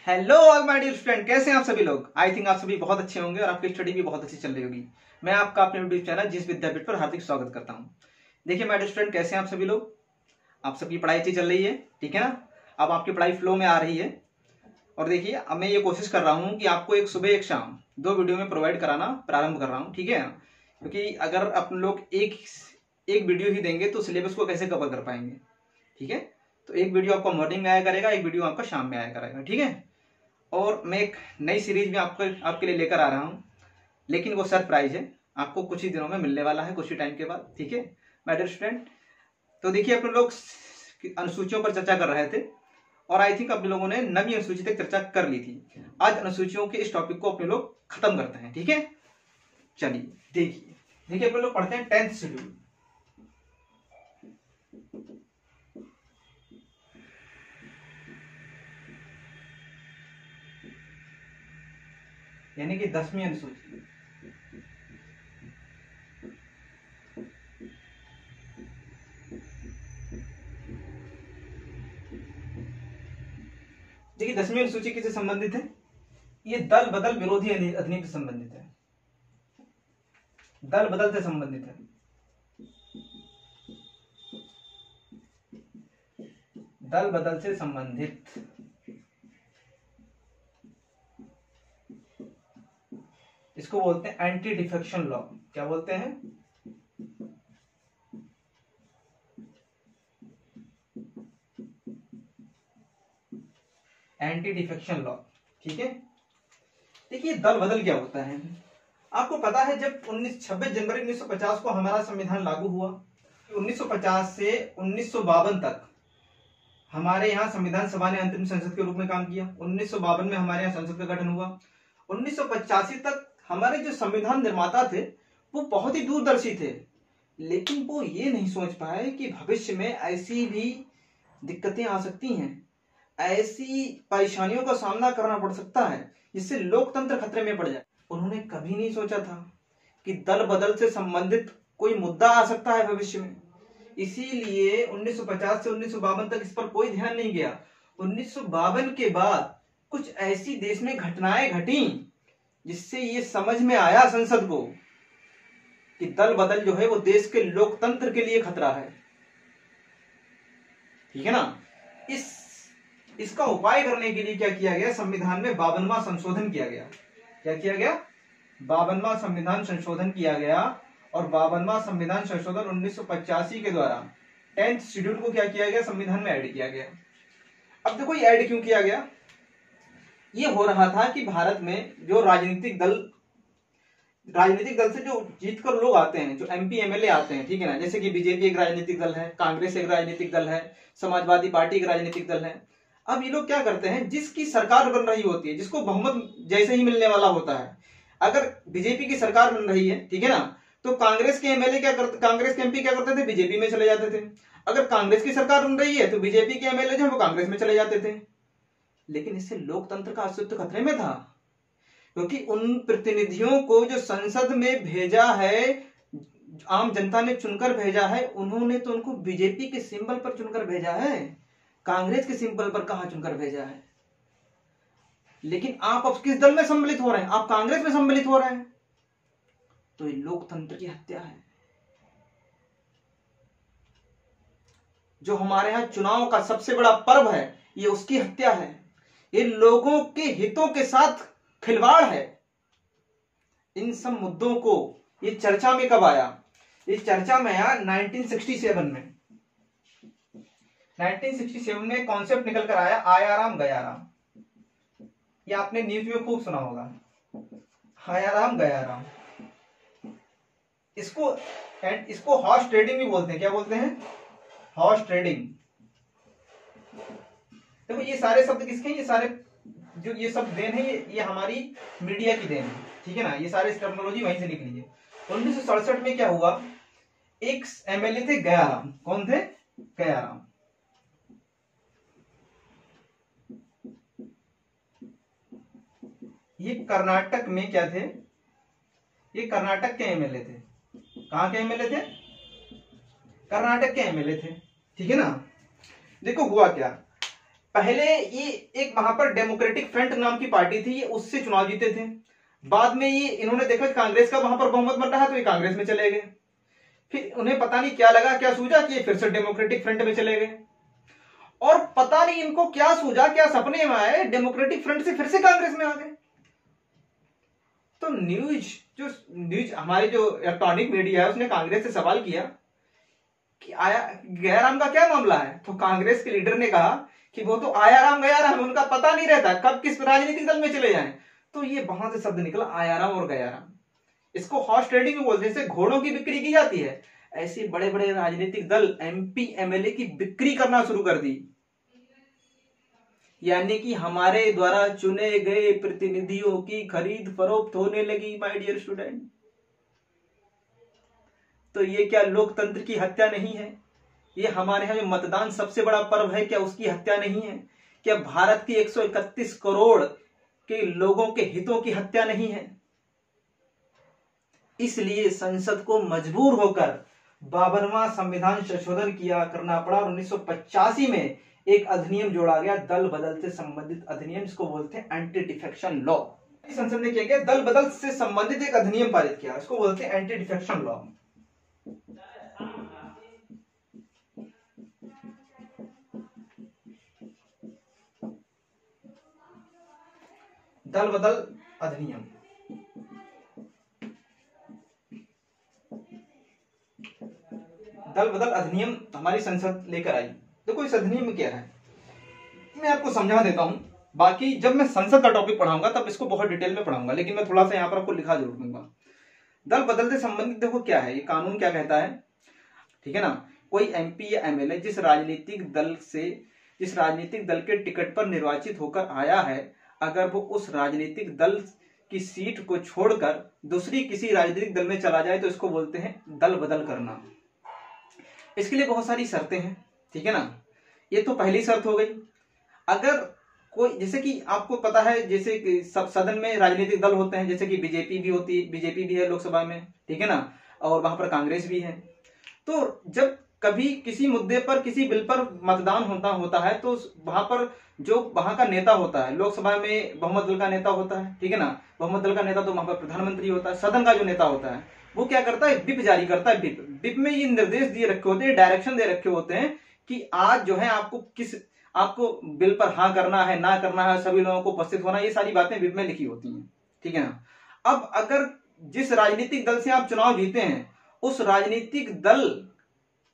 Hello all my dear student, कैसे हैं आप सभी लोग। आई थिंक आप सभी बहुत अच्छे होंगे और आपकी स्टडी भी बहुत अच्छी चल रही होगी। मैं आपका अपने यूट्यूब चैनल जिस विद्यापीठ पर हार्दिक स्वागत करता हूं। देखिए माय डियर स्टूडेंट, कैसे हैं आप सभी लोग। आप सबकी पढ़ाई अच्छी चल रही है, ठीक है ना। अब आपकी पढ़ाई फ्लो में आ रही है। और देखिए अब मैं ये कोशिश कर रहा हूँ कि आपको एक सुबह एक शाम 2 वीडियो में प्रोवाइड कराना प्रारंभ कर रहा हूँ, ठीक है। क्योंकि अगर अपन लोग एक वीडियो ही देंगे तो सिलेबस को कैसे कवर कर पाएंगे, ठीक है। तो एक वीडियो आपका मॉर्निंग में आया करेगा, एक वीडियो आपका शाम में आया करेगा, ठीक है। और मैं एक नई सीरीज में आपके लिए लेकर आ रहा हूं, लेकिन वो सरप्राइज है, आपको कुछ ही दिनों में मिलने वाला है, कुछ ही टाइम के बाद, ठीक है माय डियर स्टूडेंट। तो देखिए अपने लोग अनुसूचियों पर चर्चा कर रहे थे और आई थिंक अपने लोगों ने नवी अनुसूची तक चर्चा कर ली थी। आज अनुसूचियों के इस टॉपिक को अपने लोग खत्म करते हैं, ठीक है। चलिए देखिए अपने लोग पढ़ते हैं 10th शेड्यूल। यानी कि 10वीं अनुसूची। देखिए 10वीं अनुसूची किससे संबंधित है। ये दल बदल विरोधी अधिनियम से संबंधित है। दल बदल से संबंधित है। दल बदल से संबंधित इसको बोलते हैं एंटी डिफेक्शन लॉ। क्या बोलते हैं? एंटी डिफेक्शन लॉ, ठीक है। देखिए दल बदल क्या होता है, आपको पता है जब 26 जनवरी 1950 को हमारा संविधान लागू हुआ, 1950 से 1952 तक हमारे यहाँ संविधान सभा ने अंतरिम संसद के रूप में काम किया। 1952 में हमारे यहाँ संसद का गठन हुआ। 1985 तक हमारे जो संविधान निर्माता थे वो बहुत ही दूरदर्शी थे, लेकिन वो ये नहीं सोच पाए कि भविष्य में ऐसी भी दिक्कतें आ सकती हैं, ऐसी परेशानियों का सामना करना पड़ सकता है जिससे लोकतंत्र खतरे में पड़ जाए। उन्होंने कभी नहीं सोचा था कि दल बदल से संबंधित कोई मुद्दा आ सकता है भविष्य में। इसीलिए 1950 से 1952 तक इस पर कोई ध्यान नहीं गया। 1952 के बाद कुछ ऐसी देश में घटनाएं घटी जिससे ये समझ में आया संसद को कि दल बदल जो है वो देश के लोकतंत्र के लिए खतरा है, ठीक है ना। इसका उपाय करने के लिए क्या किया गया, संविधान में 52वां संशोधन किया गया। क्या किया गया? 52वां संविधान संशोधन किया गया। और 52वां संविधान संशोधन 1985 के द्वारा 10th शेड्यूल को क्या किया गया, संविधान में ऐड किया गया। अब देखो ये ऐड क्यों किया गया। ये हो रहा था कि भारत में जो राजनीतिक दल से जो जीतकर लोग आते हैं, जो एमपी एमएलए आते हैं, ठीक है ना। जैसे कि बीजेपी एक राजनीतिक दल है, कांग्रेस एक राजनीतिक दल है, समाजवादी पार्टी एक राजनीतिक दल है। अब ये लोग क्या करते हैं, जिसकी सरकार बन रही होती है, जिसको बहुमत जैसे ही मिलने वाला होता है, अगर बीजेपी की सरकार बन रही है, ठीक है ना, तो कांग्रेस के एमएलए कांग्रेस के एमपी क्या करते थे, बीजेपी में चले जाते थे। अगर कांग्रेस की सरकार बन रही है तो बीजेपी के एमएलए जो है वो कांग्रेस में चले जाते थे। लेकिन इससे लोकतंत्र का अस्तित्व खतरे में था, क्योंकि उन प्रतिनिधियों को जो संसद में भेजा है, आम जनता ने चुनकर भेजा है, उन्होंने तो उनको बीजेपी के सिंबल पर चुनकर भेजा है, कांग्रेस के सिंबल पर कहां चुनकर भेजा है। लेकिन आप अब किस दल में सम्मिलित हो रहे हैं, आप कांग्रेस में सम्मिलित हो रहे हैं। तो ये लोकतंत्र की हत्या है। जो हमारे यहां चुनाव का सबसे बड़ा पर्व है, ये उसकी हत्या है। ये लोगों के हितों के साथ खिलवाड़ है। इन सब मुद्दों को ये चर्चा में कब आया, ये चर्चा में आया 1967 में। 1967 में कॉन्सेप्ट निकल कर आया, आया राम गया राम। ये आपने न्यूज में खूब सुना होगा, आया राम गया राम। इसको हॉर्स ट्रेडिंग भी बोलते हैं। क्या बोलते हैं? Horse trading. देखो ये सारे शब्द किसके हैं, ये सारे जो ये सब देन है, ये हमारी मीडिया की देन है, ठीक है ना। ये सारे टर्मिनोलॉजी वहीं से निकली है। 1967 में क्या हुआ, एक एमएलए थे गयाराम। कौन थे? गयाराम। ये कर्नाटक में क्या थे, ये कर्नाटक के एमएलए थे। कहां के एमएलए थे? कर्नाटक के एमएलए थे, ठीक है ना। देखो हुआ क्या, पहले ये एक वहां पर डेमोक्रेटिक फ्रंट नाम की पार्टी थी, ये उससे चुनाव जीते थे। बाद में ये इन्होंने देखा कि कांग्रेस का वहां पर बहुमत बन रहा है, तो ये कांग्रेस में चले गए। फिर उन्हें पता नहीं क्या लगा, क्या सूझा कि ये फिर से डेमोक्रेटिक फ्रंट में चले गए। और पता नहीं इनको क्या सूझा, क्या सपने में आए, डेमोक्रेटिक फ्रंट से फिर से कांग्रेस में आ गए। तो न्यूज हमारे जो इलेक्ट्रॉनिक मीडिया है उसने कांग्रेस से सवाल किया कि आया गया राम का क्या मामला है। तो कांग्रेस के लीडर ने कहा कि वो तो आया राम गया राम, उनका पता नहीं रहता कब किस राजनीतिक दल में चले जाएं। तो ये वहां से शब्द निकला आया राम और गया राम। इसको हॉर्स ट्रेडिंग बोलते हैं, जैसे घोड़ों की बिक्री की जाती है, ऐसे बड़े बड़े राजनीतिक दल एमपी एमएलए की बिक्री करना शुरू कर दी। यानी कि हमारे द्वारा चुने गए प्रतिनिधियों की खरीद फरोख्त होने लगी माय डियर स्टूडेंट। तो ये क्या लोकतंत्र की हत्या नहीं है? ये हमारे यहाँ जो मतदान सबसे बड़ा पर्व है, क्या उसकी हत्या नहीं है? क्या भारत की 131 करोड़ के लोगों के हितों की हत्या नहीं है? इसलिए संसद को मजबूर होकर 52वां संविधान संशोधन किया करना पड़ा और 1985 में एक अधिनियम जोड़ा गया, दल बदल से संबंधित अधिनियम, जिसको बोलते हैं एंटी डिफेक्शन लॉ। संसद ने क्या किया, दल बदल से संबंधित एक अधिनियम पारित किया, इसको बोलते हैं एंटी डिफेक्शन लॉ। दल बदल अधिनियम। दल बदल अधिनियम हमारी संसद लेकर आई। देखो इस अधिनियम में क्या है, मैं आपको समझा देता हूं। बाकी जब मैं संसद का टॉपिक पढ़ाऊंगा तब इसको बहुत डिटेल में पढ़ाऊंगा, लेकिन मैं थोड़ा सा यहां पर आपको लिखा जरूर दूंगा। दल बदल से संबंधित देखो क्या है, ये कानून क्या कहता है, ठीक है ना। कोई एमपी या एमएलए जिस राजनीतिक दल के टिकट पर निर्वाचित होकर आया है, अगर वो उस राजनीतिक दल की सीट को छोड़कर दूसरी किसी राजनीतिक दल में चला जाए तो इसको बोलते हैं दल बदल करना। इसके लिए बहुत सारी शर्तें हैं, ठीक है ना। ये तो पहली शर्त हो गई। अगर कोई, जैसे कि आपको पता है, जैसे कि सब सदन में राजनीतिक दल होते हैं, जैसे कि बीजेपी भी है लोकसभा में, ठीक है ना, और वहां पर कांग्रेस भी है। तो जब कभी किसी मुद्दे पर, किसी बिल पर मतदान होता है तो वहां पर जो वहां का नेता होता है, लोकसभा में बहुमत दल का नेता होता है, ठीक है ना, बहुमत दल का नेता तो वहां पर प्रधानमंत्री होता है। सदन का जो नेता होता है वो क्या करता है, विप जारी करता है। विप में ये निर्देश दिए रखे होते हैं, डायरेक्शन दे रखे होते हैं कि आज जो है आपको बिल पर हाँ करना है, ना करना है, सभी लोगों को उपस्थित होना, ये सारी बातें विप में लिखी होती हैं, ठीक है ना। अब अगर जिस राजनीतिक दल से आप चुनाव जीते हैं, उस राजनीतिक दल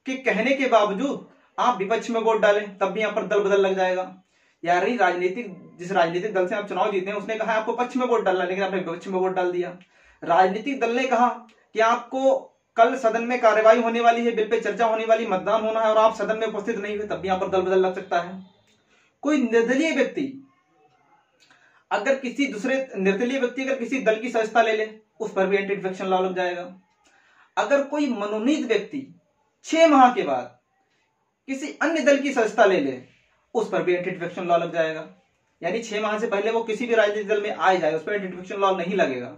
के कहने के बावजूद आप विपक्ष में वोट डालें, तब भी यहां पर दल बदल लग जाएगा। यार जिस राजनीतिक दल से आप चुनाव जीते हैं उसने कहा आपको पक्ष में वोट डालना, लेकिन आपने विपक्ष में वोट डाल दिया। राजनीतिक दल ने कहा कि आपको कल सदन में कार्यवाही होने वाली है, बिल पे चर्चा होने वाली, मतदान होना है, और आप सदन में उपस्थित नहीं हुए, तब भी यहां पर दल बदल लग सकता है। कोई निर्दलीय व्यक्ति अगर किसी दल की सदस्यता ले ले, उस पर भी एंटी डिफेक्शन लॉ लग जाएगा। अगर कोई मनोनीत व्यक्ति 6 माह के बाद किसी अन्य दल की सदस्यता ले ले, उस पर भी एंटी डिफेक्शन लॉ लग जाएगा। यानी 6 माह से पहले वो किसी भी राजनीतिक दल में आ जाए, उस पर एंटी डिफेक्शन लॉ नहीं लगेगा।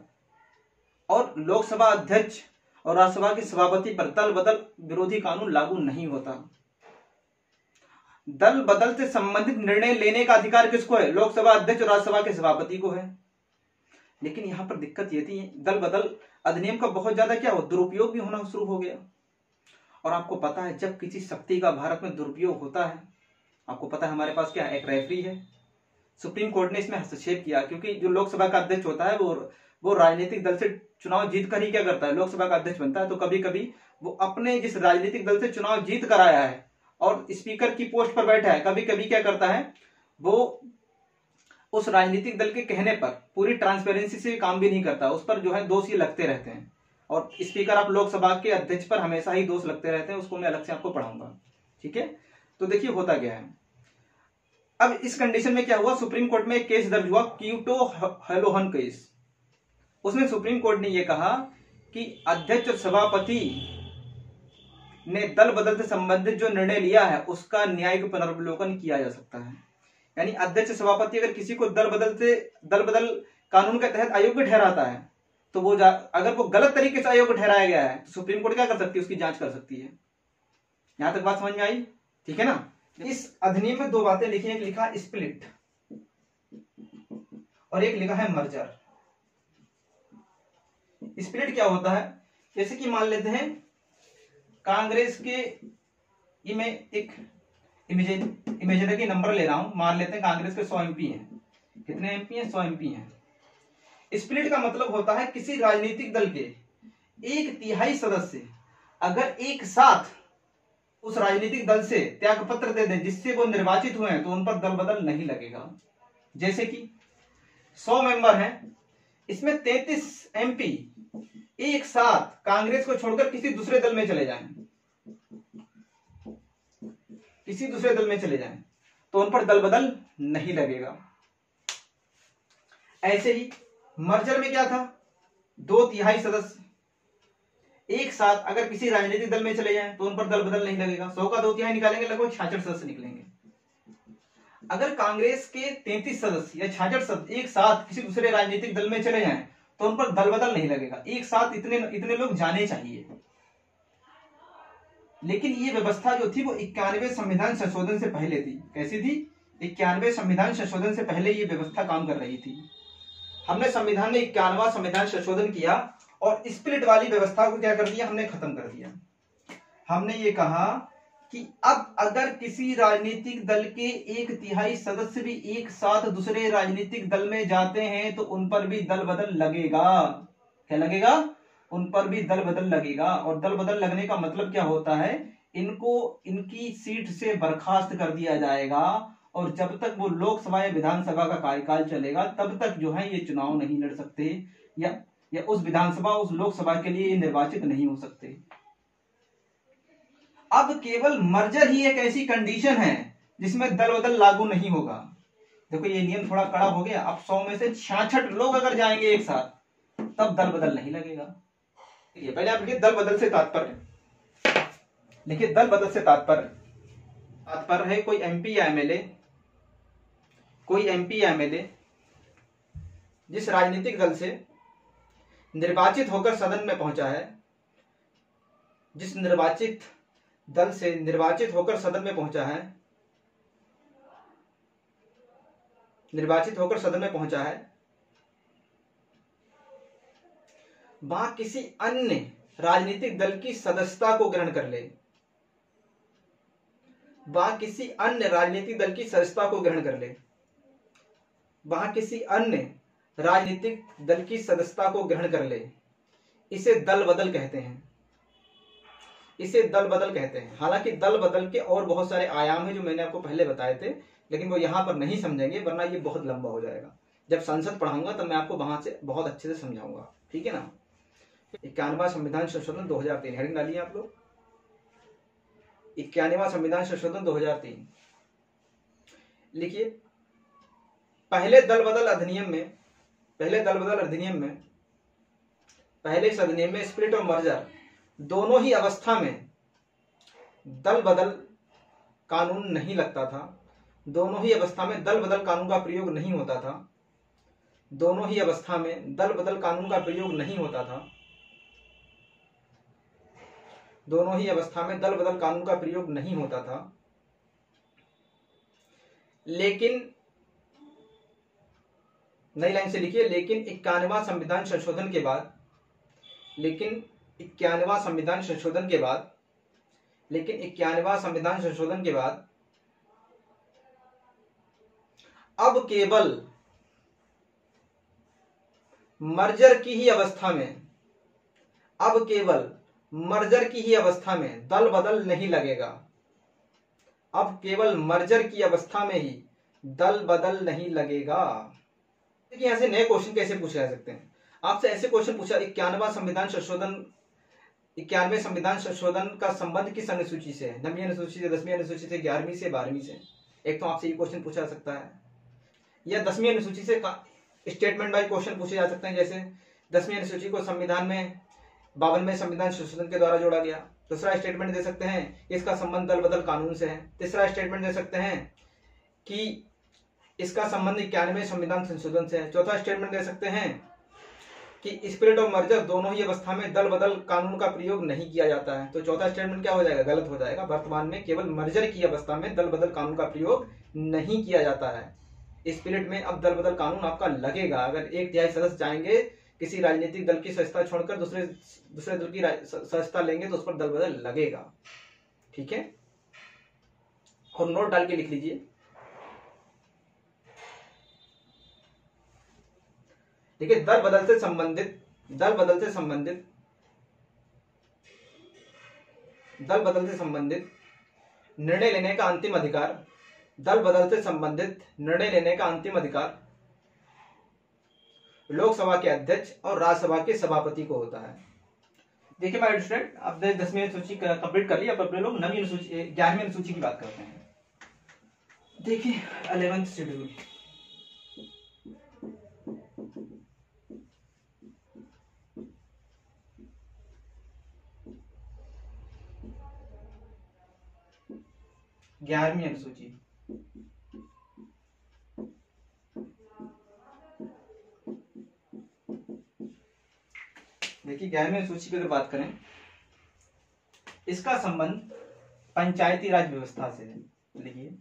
और लोकसभा अध्यक्ष और राज्यसभा के सभापति पर दल बदल विरोधी कानून लागू नहीं होता। दल बदल से संबंधित निर्णय लेने का अधिकार किसको है, लोकसभा अध्यक्ष और राज्यसभा के सभापति को है। लेकिन यहां पर दिक्कत ये थी, दल बदल अधिनियम का बहुत ज्यादा क्या हो, दुरुपयोग भी होना शुरू हो गया। और आपको पता है जब किसी शक्ति का भारत में दुरुपयोग होता है, आपको पता है हमारे पास क्या एक रेफरी है। सुप्रीम कोर्ट ने इसमें हस्तक्षेप किया, क्योंकि जो लोकसभा का अध्यक्ष होता है वो राजनीतिक दल से चुनाव जीत कर ही क्या करता है, लोकसभा का अध्यक्ष बनता है। तो कभी कभी वो अपने जिस राजनीतिक दल से चुनाव जीत कर आया है और स्पीकर की पोस्ट पर बैठा है, कभी कभी क्या करता है, वो उस राजनीतिक दल के कहने पर पूरी ट्रांसपेरेंसी से काम भी नहीं करता, उस पर जो है दोष ही लगते रहते हैं। और स्पीकर आप लोकसभा के अध्यक्ष पर हमेशा ही दोष लगते रहते हैं, उसको मैं अलग से आपको पढ़ाऊंगा, ठीक है। तो देखिए होता क्या है। अब इस कंडीशन में क्या हुआ, सुप्रीम कोर्ट में एक केस दर्ज हुआ, क्यूटो हेलोहन केस। उसमें सुप्रीम कोर्ट ने यह कहा कि अध्यक्ष और सभापति ने दल बदल से संबंधित जो निर्णय लिया है उसका न्यायिक पुनर्विलोकन किया जा सकता है। यानी अध्यक्ष सभापति अगर किसी को दल बदल कानून के तहत अयोग्य ठहराता है, तो वो अगर वो गलत तरीके से अयोग्य ठहराया गया है तो सुप्रीम कोर्ट क्या कर सकती है, उसकी जांच कर सकती है। यहां तक बात समझ में आई, ठीक है ना। इस अधिनियम में दो बातें लिखी हैं, एक लिखा स्प्लिट और एक लिखा है मर्जर। स्प्लिट क्या होता है, जैसे कि मान लेते हैं कांग्रेस के एक इमेजिनरी नंबर ले रहा हूं, मान लेते हैं कांग्रेस के 100 एमपी हैं। कितने एमपी हैं? 100 एमपी हैं। स्प्लिट का मतलब होता है किसी राजनीतिक दल के 1/3 सदस्य अगर एक साथ उस राजनीतिक दल से त्याग पत्र दे दें जिससे वो निर्वाचित हुए हैं तो उन पर दल बदल नहीं लगेगा। जैसे कि 100 मेंबर हैं, इसमें 33 एमपी एक साथ कांग्रेस को छोड़कर किसी दूसरे दल में चले जाएं, किसी दूसरे दल में चले जाएं तो उन पर दल बदल नहीं लगेगा। ऐसे ही मर्जर में क्या था, 2/3 सदस्य एक साथ अगर किसी राजनीतिक दल में चले जाएं तो उन पर दल बदल नहीं लगेगा। 100 का 2/3 निकालेंगे, लगभग 66 सदस्य निकलेंगे। अगर कांग्रेस के 33 सदस्य या 66 सदस्य एक साथ किसी दूसरे राजनीतिक दल में चले जाएं तो उन पर दल बदल नहीं लगेगा। एक साथ इतने लोग जाने चाहिए। लेकिन ये व्यवस्था जो थी वो 91 संविधान संशोधन से पहले थी। कैसी थी? 91 संविधान संशोधन से पहले ये व्यवस्था काम कर रही थी। हमने संविधान में 91वां संविधान संशोधन किया और स्प्लिट वाली व्यवस्था को क्या कर दिया, हमने खत्म कर दिया। हमने ये कहा कि अब अगर किसी राजनीतिक दल के 1/3 सदस्य भी एक साथ दूसरे राजनीतिक दल में जाते हैं तो उन पर भी दल बदल लगेगा। क्या लगेगा? उन पर भी दल बदल लगेगा। और दल बदल लगने का मतलब क्या होता है, इनको इनकी सीट से बर्खास्त कर दिया जाएगा और जब तक वो लोकसभा या विधानसभा का कार्यकाल चलेगा तब तक जो है ये चुनाव नहीं लड़ सकते या उस विधानसभा उस लोकसभा के लिए निर्वाचित नहीं हो सकते। अब केवल मर्जर ही एक ऐसी कंडीशन है जिसमें दल बदल लागू नहीं होगा। देखो ये नियम थोड़ा कड़ा हो गया। अब 100 में से 66 लोग अगर जाएंगे एक साथ तब दल बदल नहीं लगेगा। पहले आप लिखिए दल बदल से तात्पर्य। लिखिए दल बदल से तात्पर्य है कोई एमपी या एमएलए जिस राजनीतिक दल से निर्वाचित होकर सदन में पहुंचा है, जिस निर्वाचित दल से निर्वाचित होकर सदन में पहुंचा है, वह किसी अन्य राजनीतिक दल की सदस्यता को ग्रहण कर ले। वह किसी अन्य राजनीतिक दल की सदस्यता को ग्रहण कर ले। वह किसी अन्य राजनीतिक दल की सदस्यता को ग्रहण कर ले। इसे दल बदल कहते हैं। इसे दल बदल कहते हैं। हालांकि दल बदल के और बहुत सारे आयाम हैं जो मैंने आपको पहले बताए थे, लेकिन वो यहां पर नहीं समझेंगे वरना ये बहुत लंबा हो जाएगा। जब संसद पढ़ाऊंगा तब मैं आपको वहां से बहुत अच्छे से समझाऊंगा। ठीक है ना। 91वां संविधान संशोधन 2003 हेडिंग डालिए आप लोग। 91वां संविधान संशोधन 2003 लिखिए। पहले इस अधिनियम में स्प्लिट और मर्जर दोनों ही अवस्था में दल बदल कानून नहीं लगता था। दोनों ही अवस्था में दल बदल कानून का प्रयोग नहीं होता था। दोनों ही अवस्था में दल बदल कानून का प्रयोग नहीं होता था। दोनों ही अवस्था में दल बदल कानून का प्रयोग नहीं होता था। लेकिन नई लाइन से लिखिए, लेकिन 91वां संविधान संशोधन के बाद अब केवल मर्जर की ही अवस्था में दल बदल नहीं लगेगा। अब केवल मर्जर की अवस्था में ही दल बदल नहीं लगेगा। देखिए यहां से नए क्वेश्चन कैसे पूछे जा सकते हैं। आपसे ऐसे क्वेश्चन पूछा, 91वां संविधान संशोधन का संबंध किस अनुसूची से है? 9वीं अनुसूची से, 10वीं अनुसूची से, 11वीं से, 12वीं से। एक तो आपसे ये क्वेश्चन पूछा जा सकता है, या 10वीं अनुसूची से स्टेटमेंट बाय क्वेश्चन पूछे जा सकते हैं। जैसे 10वीं अनुसूची को संविधान में 52वें संविधान संशोधन के द्वारा जोड़ा गया। दूसरा स्टेटमेंट दे सकते हैं इसका संबंध दल बदल कानून से है। तीसरा स्टेटमेंट दे सकते हैं कि इसका संबंध 91वें संविधान संशोधन से है। चौथा स्टेटमेंट दे सकते हैं कि स्पिरिट ऑफ मर्जर दोनों ही अवस्था में दल बदल कानून का प्रयोग नहीं किया जाता है। तो चौथा स्टेटमेंट क्या हो जाएगा, गलत हो जाएगा। वर्तमान में केवल मर्जर की अवस्था में दल बदल कानून का प्रयोग नहीं किया जाता है। स्पिरिट में अब दल बदल कानून आपका लगेगा। अगर 1/3 सदस्य चाहेंगे किसी राजनीतिक दल की सदस्यता छोड़कर दूसरे दल की सदस्यता लेंगे तो उस पर दल बदल लगेगा। ठीक है, और नोट डाल के लिख लीजिए। देखिए, दल बदल से संबंधित निर्णय लेने का अंतिम अधिकार, दल बदल से संबंधित निर्णय लेने का अंतिम अधिकार लोकसभा के अध्यक्ष और राज्यसभा के सभापति को होता है। देखिए माय स्टूडेंट, अब 10वीं अनुसूची कंप्लीट कर ली। अब अपने लोग 9वीं अनुसूची 11वीं अनुसूची की बात करते हैं। देखिए 11th शेड्यूल, ग्यारहवीं अनुसूची। देखिए 11वीं अनुसूची की अगर बात करें, इसका संबंध पंचायती राज व्यवस्था से है। लिखिए,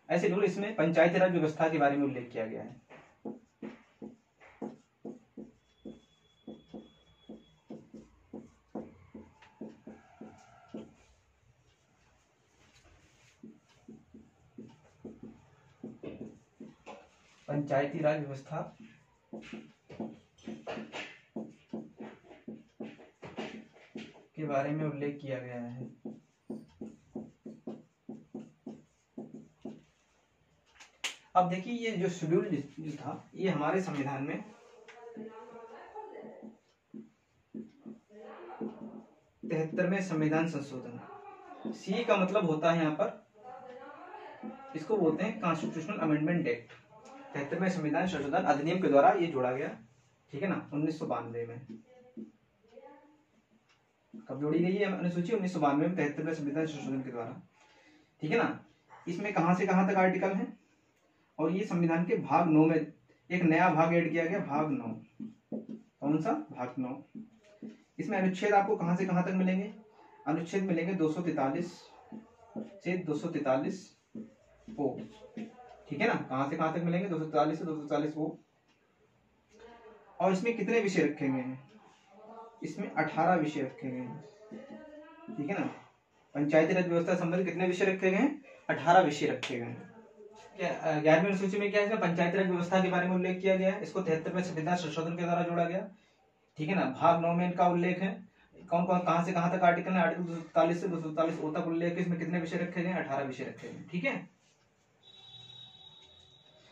ऐसे रूल इसमें पंचायती राज व्यवस्था के बारे में उल्लेख किया गया है। पंचायती राज व्यवस्था के बारे में उल्लेख किया गया है। अब देखिए, ये जो शेड्यूल जो था, ये हमारे संविधान में 73वें संविधान संशोधन, सी का मतलब होता है यहाँ पर, इसको बोलते हैं कॉन्स्टिट्यूशनल अमेंडमेंट एक्ट। 73वें संविधान संशोधन अधिनियम के द्वारा ये जोड़ा गया। ठीक है ना, 1992 में। कब जोड़ी गई है अनुसूची? 1992 में 73वें संविधान संशोधन के द्वारा। ठीक है ना। इसमें कहां से कहां तक आर्टिकल है, और ये संविधान के भाग 9 में एक नया भाग ऐड किया गया, भाग 9। कौन सा? भाग 9। इसमें अनुच्छेद आपको कहां से कहां तक मिलेंगे? अनुच्छेद मिलेंगे 243 से 243 ओ। ठीक है ना, कहां से कहां तक मिलेंगे? 243 से 243 ओ। और इसमें कितने विषय रखे गए हैं? इसमें 18 विषय रखे गए हैं। ठीक है ना, पंचायती राज व्यवस्था संबंधित कितने विषय रखे गए हैं? 18 विषय रखे गए हैं। 11वीं अनुसूची में क्या है? पंचायती राज व्यवस्था के बारे में उल्लेख किया गया है। इसको 73वें संविधान संशोधन के द्वारा जोड़ा गया। ठीक है ना, भाग 9 में इनका उल्लेख है। कौन कौन कहां से कहां तक आर्टिकल है? आर्टिकल 243 से 243 ओ तक उल्लेख है। इसमें कितने विषय रखे गए? 18 विषय रखे गए। ठीक है,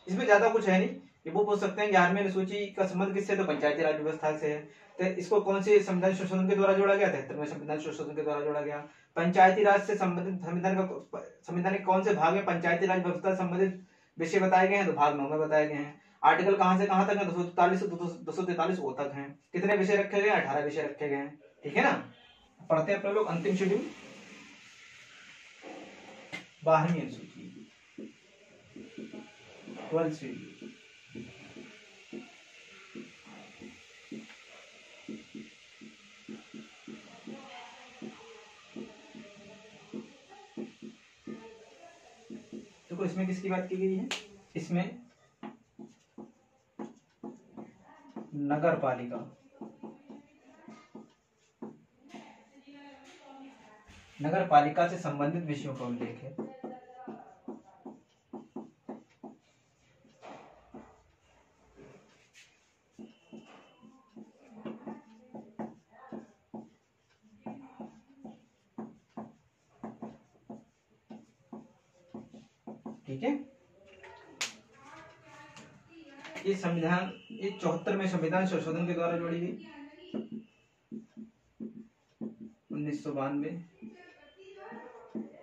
इसमें ज्यादा कुछ है नहीं। ये वो पूछ सकते हैं 11वीं अनुसूची का संबंध किससे? तो पंचायती राज व्यवस्था से है। तो इसको कौन से संविधान संशोधन के द्वारा जोड़ा गया? 73वें संविधान संशोधन के द्वारा जोड़ा गया। पंचायती राज से संबंधित संविधान के कौन से भाग में पंचायती राज व्यवस्था संबंधित विषय बताए गए हैं? तो भाग 9 में बताए गए हैं। आर्टिकल कहां से कहां तक है? 243 से 243 ओ तक है। कितने विषय रखे गए? 18 विषय रखे गए हैं। ठीक है ना। पढ़ते हैं अपने लोग अंतिम शेड्यूल, 12वीं अनुसूची, 12th शेड्यूल। देखो इसमें किसकी बात की गई है? इसमें नगर पालिका, नगर पालिका से संबंधित विषयों का उल्लेख है। ठीक है, ये संविधान, ये 74वें संविधान संशोधन के द्वारा जोड़ी गई 1992।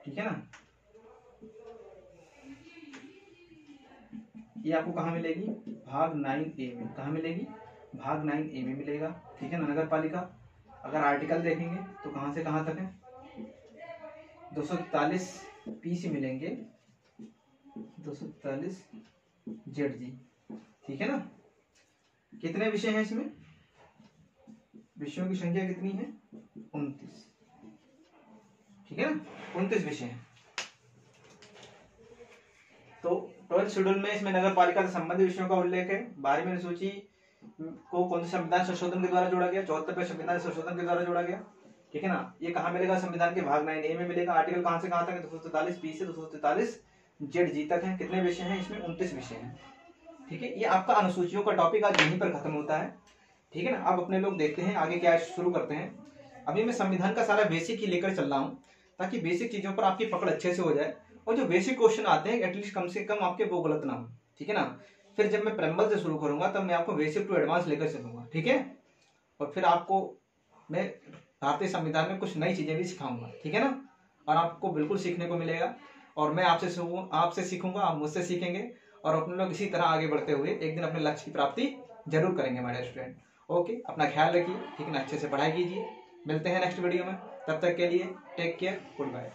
ठीक है ना। ये आपको कहाँ मिलेगी? भाग 9A में। कहाँ मिलेगी? भाग 9A में मिलेगा। ठीक है ना। नगर पालिका अगर आर्टिकल देखेंगे तो कहाँ से कहाँ तक है? 243 पी से मिलेंगे, 243 जेड जी। ठीक है ना। कितने विषय हैं इसमें? विषयों की संख्या कितनी है? 29। ठीक है ना, 29 विषय हैं। तो 12th शेड्यूल में इसमें नगर पालिका से संबंधित विषयों का उल्लेख है। 12वीं अनुसूची को कौन से संविधान संशोधन के द्वारा जोड़ा गया? 74वें संविधान संशोधन के द्वारा जोड़ा गया। ठीक है ना, ये कहाँ मिलेगा? संविधान के भाग 9A में मिलेगा। आर्टिकल कहाँ से कहाँ तक है? 243 बी से 243 जेड जी तक है। कितने विषय हैं इसमें? 29 विषय हैं। ठीक है, ये आपका अनुसूचियों का टॉपिक आज यहीं पर खत्म होता है। ठीक है ना, अब अपने लोग देखते हैं आगे क्या शुरू करते हैं। अभी मैं संविधान का सारा बेसिक ही लेकर चल रहा हूँ, ताकि बेसिक चीजों पर आपकी पकड़ अच्छे से हो जाए, और जो बेसिक क्वेश्चन आते हैं एटलीस्ट कम से कम आपके वो गलत ना हो। ठीक है ना, फिर जब मैं प्रेम्बल से शुरू करूंगा तब मैं आपको बेसिक टू एडवांस लेकर चलूंगा। ठीक है, और फिर आपको मैं भारतीय संविधान में कुछ नई चीजें भी सिखाऊंगा। ठीक है ना, और आपको बिल्कुल सीखने को मिलेगा, और मैं आपसे सीखूंगा, आप मुझसे सीखेंगे, और अपने लोग इसी तरह आगे बढ़ते हुए एक दिन अपने लक्ष्य की प्राप्ति जरूर करेंगे हमारे स्टूडेंट। ओके, अपना ख्याल रखिए। ठीक है ना, अच्छे से पढ़ाई कीजिए। मिलते हैं नेक्स्ट वीडियो में, तब तक के लिए टेक केयर, गुड बाय।